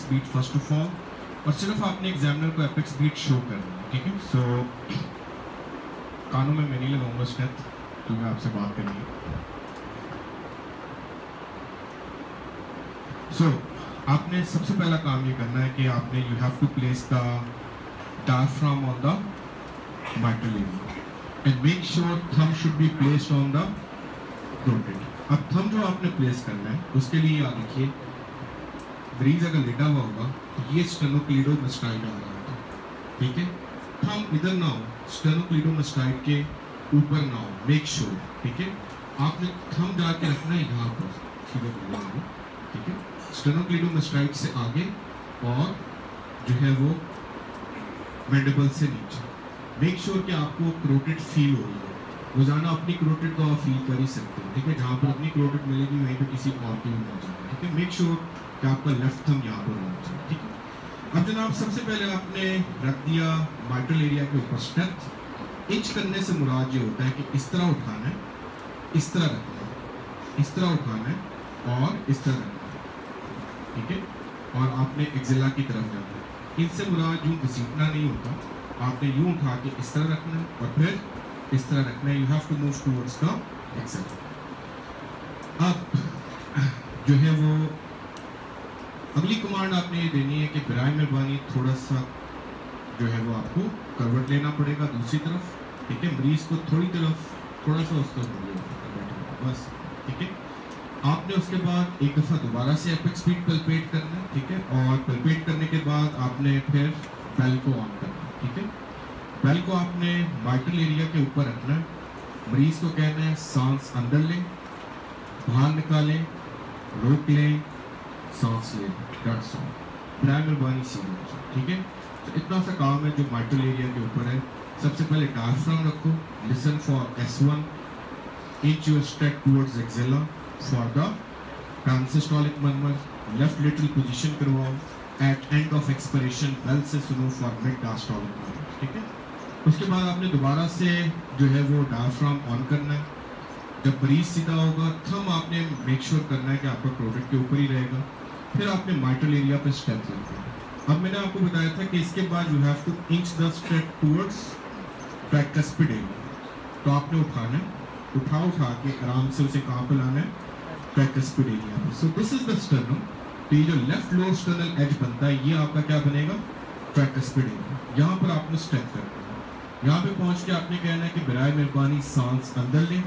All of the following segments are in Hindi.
Apex beat first of all, और सिर्फ आपने एग्जामिनर को एपेक्स बीट शो करना है, ठीक है। सो कानों में मैं नहीं लगाऊंगा स्टेप, क्योंकि आपसे बात करनी है। सो आपने सबसे पहला काम ये करना है कि आपने you have to place the diaphragm on the mitral area and make sure thumb should be placed on the rotate. अब थंब जो आपने प्लेस करना है उसके लिए याद रखिए, मरीज अगर लेटा हुआ होगा तो ये स्टेनोक्लीडोमास्टाइड आ रहा है, ठीक है। थंब इधर ना हो, स्टेनोक्लीडोमास्टाइड के ऊपर ना हो, मेक श्योर, ठीक है। आपने थंब जाके रखना है यहाँ पर, सीधे बोलेंगे, ठीक है, स्टेनोक्लीडोमास्टाइड से आगे और जो है वो मैंडिबल से नीचे। मेक श्योर कि आपको क्रोटेड फील हो रही है, रोजाना अपनी क्रोटेड को आप फील कर ही सकते हैं, ठीक है। जहाँ पर अपनी क्रोटेड मिलेगी वहीं पे किसी और की भी मिल जाएगी, ठीक है। मेक श्योर कि आपका लेफ्ट थंब यहाँ पर होना चाहिए, ठीक है। अब जनाब सबसे पहले आपने रख दिया माइट्रल एरिया के ऊपर स्टेप। इंच करने से मुराद ये होता है कि इस तरह उठाना है, इस तरह रखना है, इस तरह उठाना है और इस तरह रखना है, ठीक है। और आपने एक्सिला की तरफ जाना है। इनसे मुराद यूँ घसीटना नहीं होता, आपने यूँ उठा के इस तरह रखना है और फिर इस तरह रखना है। You have to move towards the axilla. अब जो है वो अगली कमांड आपने ये देनी है कि बराए मेहरबानी थोड़ा सा जो है वो आपको करवट लेना पड़ेगा दूसरी तरफ, ठीक है। मरीज को थोड़ी तरफ थोड़ा सा उसको बस, ठीक है। आपने उसके बाद एक दफ़ा दोबारा से एपेक्स बीट पल्पेट करना है, ठीक है। और पल्पेट करने के बाद आपने फिर बेल को ऑन करना है, ठीक है। बेल को आपने माइट्रल एरिया के ऊपर रखना है। मरीज को कहना है सांस अंदर लें, बाहर निकालें, रोक लें, सांस लें, डॉट्स ऑन, बराए मेहरबानी सीधे, ठीक है। तो इतना सा काम है जो माइट्रल एरिया के ऊपर है। सबसे पहले डायफ्राम रखो, listen for S1, inch your step towards axilla for the transystolic murmur, left lateral position करवाओ, at end of expiration bell से सुनो फॉर मिड डायस्टोलिक मर्मर, ठीक है। उसके बाद आपने दोबारा से जो है वो डायफ्राम ऑन करना है। जब मरीज सीधा होगा थंब आपने मेक श्योर करना है कि आपका क्रोटेड के ऊपर ही रहेगा। फिर आपने माइट्रल एरिया पे स्टेप रखना है। अब मैंने आपको बताया था कि इसके बाद you have to inch the step towards tricuspid area. तो आपने उठाना है, उठा के आराम से उसे कहाँ पर लाना है, ट्राइकस्पिड एरिया पे। So this is the sternum. तो ये जो लेफ्ट लोअर स्टर्नल एज बनता है ये आपका क्या बनेगा, ट्राइकस्पिड एरिया। यहाँ पर आपने स्टेप करना है। यहाँ पे पहुँच के आपने कहना है कि बराए मेहरबानी सांस अंदर लें,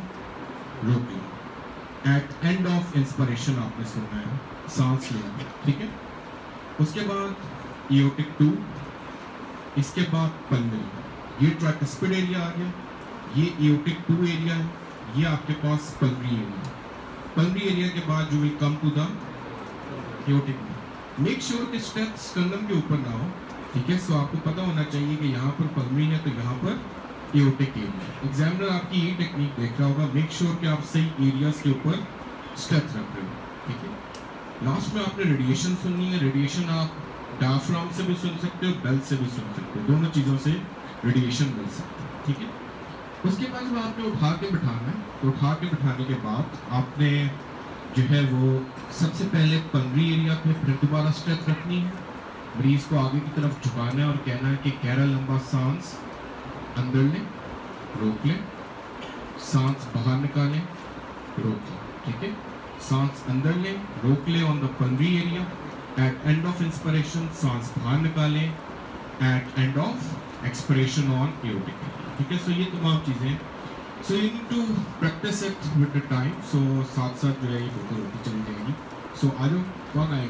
रोक लें, एट एंड ऑफ इंस्पिरेशन आपने सुनना है, सांस लेना है, ठीक है। उसके बाद एओर्टिक 2, इसके बाद पल्मोनरी, ये ट्राइकस्पिड एरिया आ गया, ये एओर्टिक 2 एरिया है, ये आपके पास पल्मोनरी एरिया। पल्मोनरी एरिया के बाद you will come to the aortic. Make sure कि स्टेप स्टर्नम के ऊपर ना हो, ठीक है। सो आपको पता होना चाहिए कि यहाँ पर पल्मोनरी है तो यहाँ पर एओर्टिक एरिया। एग्जामिनर आपकी ये टेक्निक देख रहा होगा, मेक श्योर कि आप सही एरियाज के ऊपर स्टेप रख रहे हो, ठीक है। लास्ट में आपने रेडिएशन सुननी है। रेडिएशन आप डायफ्राम से भी सुन सकते हो, बेल से भी सुन सकते हो, दोनों चीज़ों से रेडिएशन मिल सकती है, ठीक है। उसके बाद जब आपने उठा के बिठाना है तो उठा के बिठाने के बाद आपने जो है वो सबसे पहले पल्मोनरी एरिया पे फिर दोबारा स्टेप रखनी है। मरीज को आगे की तरफ झुकाना है और कहना है कि गहरा लंबा सांस अंदर लें, रोक लें, सांस बाहर निकालें, रोक लें, ठीक है। सांस अंदर लें, रोक लें on the pulmonary area, at end of inspiration सांस बाहर निकालें, at end of expiration on aortic area, ठीक है। सो ये तमाम चीज़ें, so you need to practice it with the time. So साथ साथ जो है ये होती चली जाएगी। सो आ जाओ, कौन आएगा।